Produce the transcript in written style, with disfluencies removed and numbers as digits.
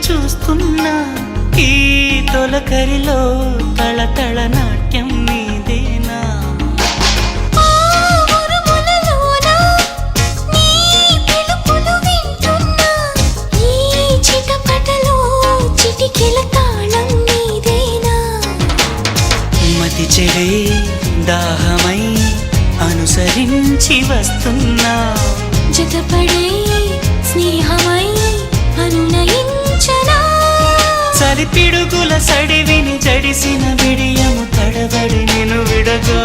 చూస్తున్నా ఈ తొలకరిలో తళతళ నాట్యం నీదేనా మతి చెడే దాహమై అనుసరించి వస్తున్నా జతపడే స్నేహమై అనునయించనా చలిపిడుగుల సడివిని జడిసిన విడియము తడబడి నిన్ను విడగా